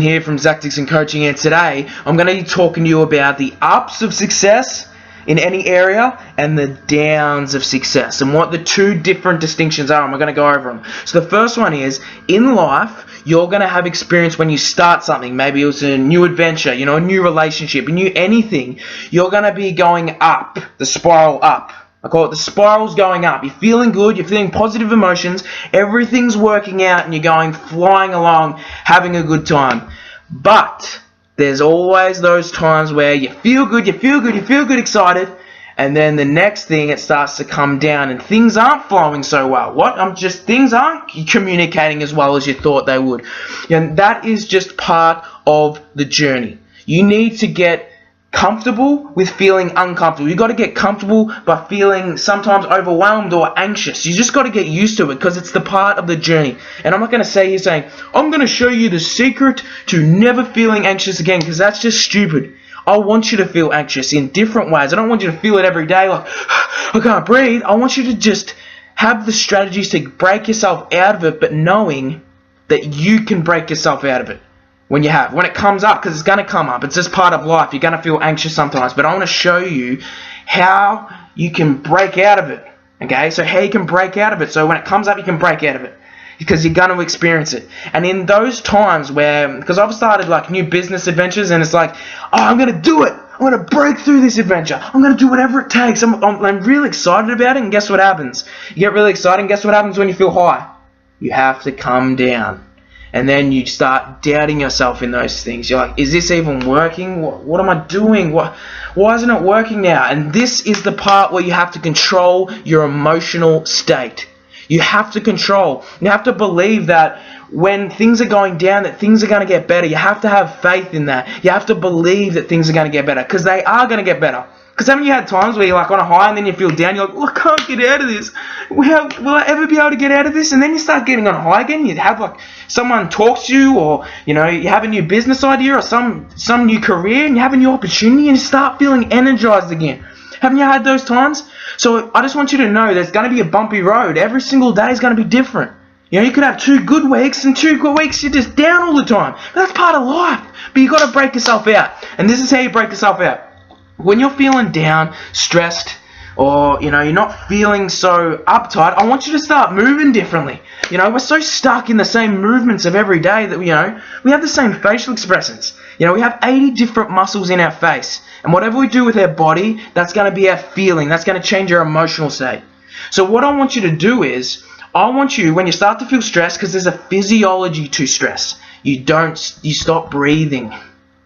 Here from Zac Dixon Coaching, and today I'm going to be talking to you about the ups of success in any area and the downs of success and what the two different distinctions are, and we're going to go over them. So the first one is, in life you're going to have experience when you start something. Maybe it was a new adventure, a new relationship, a new anything. You're going to be going up, the spiral up. I call it the spiral's going up. You're feeling good, you're feeling positive emotions, everything's working out, and you're going flying along, having a good time. But there's always those times where you feel good, excited, and then the next thing, it starts to come down and things aren't flowing so well. Things aren't communicating as well as you thought they would. And that is just part of the journey. You need to get comfortable with feeling uncomfortable. You've got to get comfortable by feeling sometimes overwhelmed or anxious. You just got to get used to it because it's the part of the journey. And I'm not going to say here saying, I'm going to show you the secret to never feeling anxious again, because that's just stupid. I want you to feel anxious in different ways. I don't want you to feel it every day like, I can't breathe. I want you to just have the strategies to break yourself out of it, but knowing that you can break yourself out of it. When it comes up, because it's going to come up. It's just part of life. You're going to feel anxious sometimes. But I want to show you how you can break out of it. Okay? So how you can break out of it. So when it comes up, you can break out of it. Because you're going to experience it. And in those times where, because I've started like new business adventures, and it's like, oh, I'm going to do it. I'm going to break through this adventure. I'm going to do whatever it takes. I'm really excited about it. And guess what happens? You get really excited. And guess what happens when you feel high? You have to come down. And then you start doubting yourself in those things. You're like, is this even working? What am I doing? Why isn't it working now? And this is the part where you have to control your emotional state. You have to control. You have to believe that when things are going down, that things are going to get better. You have to have faith in that. You have to believe that things are going to get better, because they are going to get better. Because haven't you had times where you're like on a high and then you feel down, you're like, oh, I can't get out of this. Will I ever be able to get out of this? And then you start getting on a high again. You have like someone talks to you, or you have a new business idea or some new career, and you have a new opportunity and you start feeling energized again. Haven't you had those times? So I just want you to know there's going to be a bumpy road. Every single day is going to be different. You could have 2 good weeks and 2 good weeks you're just down all the time. But that's part of life. But you've got to break yourself out. And this is how you break yourself out. When you're feeling down, stressed, or you're not feeling so uptight, I want you to start moving differently. We're so stuck in the same movements of every day that we have the same facial expressions. We have 80 different muscles in our face, and whatever we do with our body, that's going to be our feeling. That's going to change our emotional state. So what I want you to do is, I want you, when you start to feel stressed, because there's a physiology to stress, you stop breathing.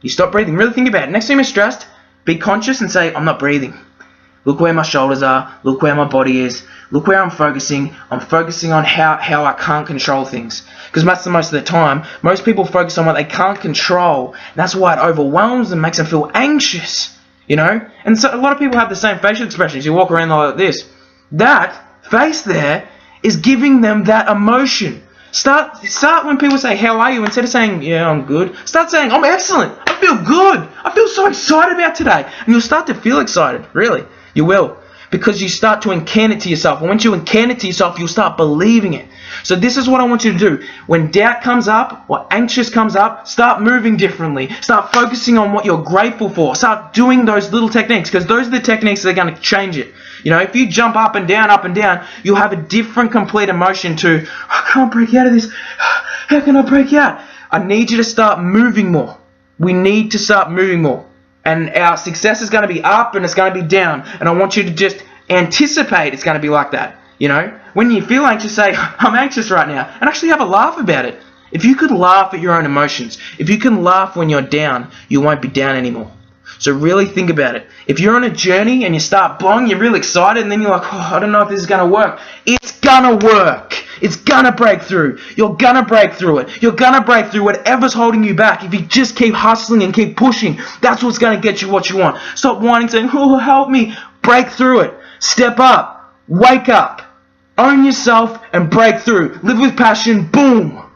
You stop breathing. Really think about it. Next time you're stressed, be conscious and say, I'm not breathing. Look where my shoulders are. Look where my body is. Look where I'm focusing. I'm focusing on how I can't control things. Because that's the most of the time. Most people focus on what they can't control. And that's why it overwhelms them, makes them feel anxious. And so a lot of people have the same facial expressions. You walk around like this. That face there is giving them that emotion. Start when people say, how are you? Instead of saying, yeah, I'm good, start saying, I'm excellent. I feel good. I feel so excited about today. And you'll start to feel excited. Really. You will. Because you start to incarn it to yourself. And once you incarn it to yourself, you'll start believing it. So this is what I want you to do. When doubt comes up, or anxious comes up, start moving differently. Start focusing on what you're grateful for. Start doing those little techniques, because those are the techniques that are going to change it. If you jump up and down, you'll have a different complete emotion to, I can't break out of this. How can I break out? I need you to start moving more. We need to start moving more. And our success is going to be up and it's going to be down. And I want you to just anticipate it's going to be like that. When you feel anxious, say, I'm anxious right now. And actually have a laugh about it. If you could laugh at your own emotions, if you can laugh when you're down, you won't be down anymore. So really think about it. If you're on a journey and you start blowing, you're really excited, and then you're like, oh, I don't know if this is going to work. It's going to work. It's going to break through. You're going to break through it. You're going to break through whatever's holding you back. If you just keep hustling and keep pushing, that's what's going to get you what you want. Stop whining, saying, oh, help me. Break through it. Step up. Wake up. Own yourself and break through. Live with passion. Boom.